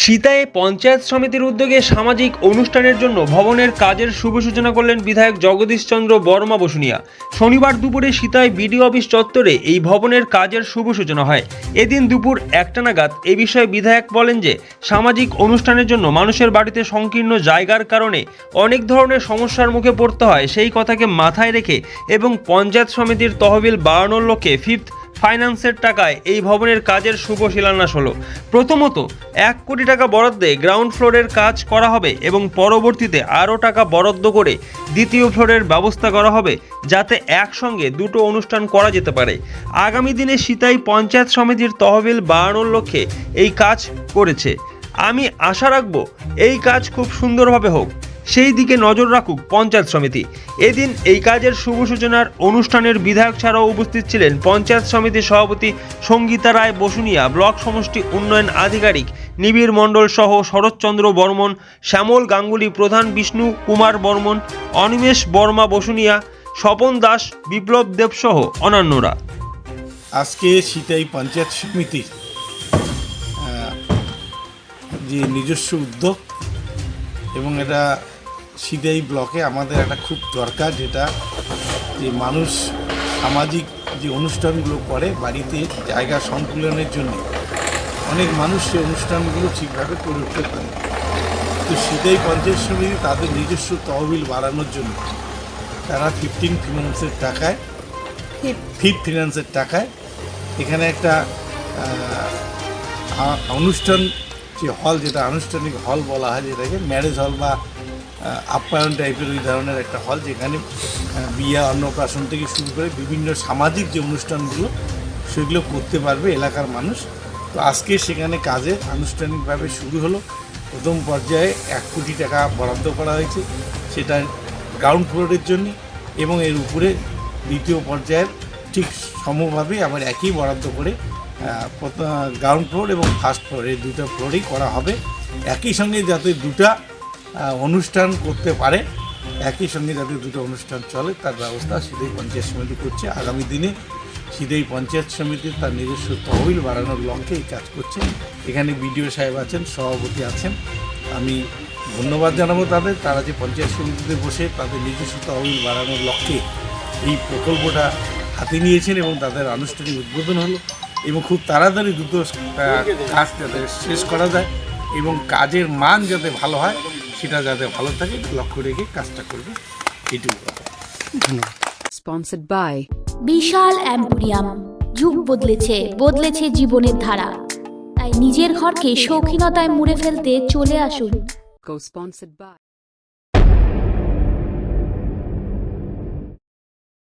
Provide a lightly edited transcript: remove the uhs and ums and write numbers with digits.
সিতায়ে পঞ্চায়েত সমিতির উদ্যোগে সামাজিক অনুষ্ঠানের জন্য ভবনের কাজের শুভ সূচনা করলেন বিধায়ক জগদীশ চন্দ্র বর্মা বসুনিয়া। শনিবার দুপুরে সিতায় বিডিও অফিস চত্বরে এই ভবনের কাজের শুভ সূচনা হয়। এদিন দুপুর 1টা নাগাদ এ বিষয়ে বিধায়ক বলেন যে সামাজিক অনুষ্ঠানের জন্য মানুষের বাড়িতে সংকীর্ণ জায়গার কারণে অনেক ধরনের সমস্যার মুখে পড়তে হয়, সেই কথাকে মাথায় রেখে এবং পঞ্চায়েত সমিতির তহবিল বাড়ানোর লক্ষ্যে ফিফথ ফাইন্যান্সের টাকায় এই ভবনের কাজের শুভ শিলান্যাস হলো। প্রথমত 1 কোটি টাকা বরাদ্দে গ্রাউন্ড ফ্লোরের কাজ করা হবে এবং পরবর্তীতে আরও টাকা বরাদ্দ করে দ্বিতীয় ফ্লোরের ব্যবস্থা করা হবে, যাতে একসঙ্গে দুটো অনুষ্ঠান করা যেতে পারে। আগামী দিনে সিতাই পঞ্চায়েত সমিতির তহবিল বাড়ানোর লক্ষ্যে এই কাজ করেছে। আমি আশা রাখব এই কাজ খুব সুন্দরভাবে হোক, সেই দিকে নজর রাখুক পঞ্চায়েত সমিতি। এদিন এই কাজের শুভ সূচনার অনুষ্ঠানের বিধায়ক ছাড়াও উপস্থিত ছিলেন পঞ্চায়েত সমিতির সভাপতি সঙ্গীতা রায় বসুনিয়া, ব্লক সমষ্টি উন্নয়ন আধিকারিক নিবিড় মণ্ডল সহ শরৎচন্দ্র বর্মন, শ্যামল গাঙ্গুলি প্রধান, বিষ্ণু কুমার বর্মন, অনিমেষ বর্মা বসুনিয়া, স্বপন দাস, বিপ্লব দেব সহ অন্যান্যরা। আজকে সিতাই পঞ্চায়েত সমিতির যে নিজস্ব উদ্যোগ এবং এটা সিতাই ব্লকে আমাদের একটা খুব দরকার, যেটা যে মানুষ সামাজিক যে অনুষ্ঠানগুলো করে বাড়িতে জায়গা সংকুলনের জন্য অনেক মানুষ সেই অনুষ্ঠানগুলো ঠিকভাবে করে উঠতে পারে। তো সিতাই পঞ্চায়েত সমিতি তাদের নিজস্ব তহবিল বাড়ানোর জন্য তারা ফিফথ ফিনান্সের টাকায় এখানে একটা অনুষ্ঠান যে হল, যেটা আনুষ্ঠানিক হল বলা হয়, যেটাকে ম্যারেজ হল বা আপ্যায়ন টাইপের ওই ধরনের একটা হল, যেখানে বিয়ে অন্নপ্রাশন থেকে শুরু করে বিভিন্ন সামাজিক যে অনুষ্ঠানগুলো সেগুলো করতে পারবে এলাকার মানুষ। তো আজকে সেখানে কাজে আনুষ্ঠানিকভাবে শুরু হলো। প্রথম পর্যায়ে 1 কোটি টাকা বরাদ্দ করা হয়েছে, সেটা গ্রাউন্ড ফ্লোরের জন্য, এবং এর উপরে দ্বিতীয় পর্যায়ের ঠিক সমভাবে আবার একই বরাদ্দ করে গ্রাউন্ড ফ্লোর এবং ফার্স্ট ফ্লোর এই দুটো ফ্লোরেই করা হবে। একই সঙ্গে যাতে দুটা অনুষ্ঠান করতে পারে, একই সঙ্গে যাতে দুটো অনুষ্ঠান চলে তার ব্যবস্থা সিতাই পঞ্চায়েত সমিতি করছে। আগামী দিনে সিতাই পঞ্চায়েত সমিতি তার নিজস্ব তহবিল বাড়ানোর লক্ষ্যে এই কাজ করছে। এখানে বিডিও সাহেব আছেন, সভাপতি আছেন, আমি ধন্যবাদ জানাবো তাদের। তারা যে পঞ্চায়েত সমিতিতে বসে তাদের নিজস্ব তহবিল বাড়ানোর লক্ষ্যে এই প্রকল্পটা হাতে নিয়েছেন এবং তাদের আনুষ্ঠানিক উদ্বোধন হলো, এবং খুব তাড়াতাড়ি দ্রুত কাজ যাতে শেষ করা যায় এবং কাজের মান যাতে ভালো হয়, সেটা যাতে ভালো থাকে লক্ষ্য রেখে কাজটা করবে, এইটুকু কথা। ধন্যবাদ। Sponsored by Bishal emporium. যুগ বদলেছে জীবনের ধারা, তাই নিজের ঘরকে শৌখিনতায় মুড়ে ফেলতে চলে আসুন। Co-sponsored by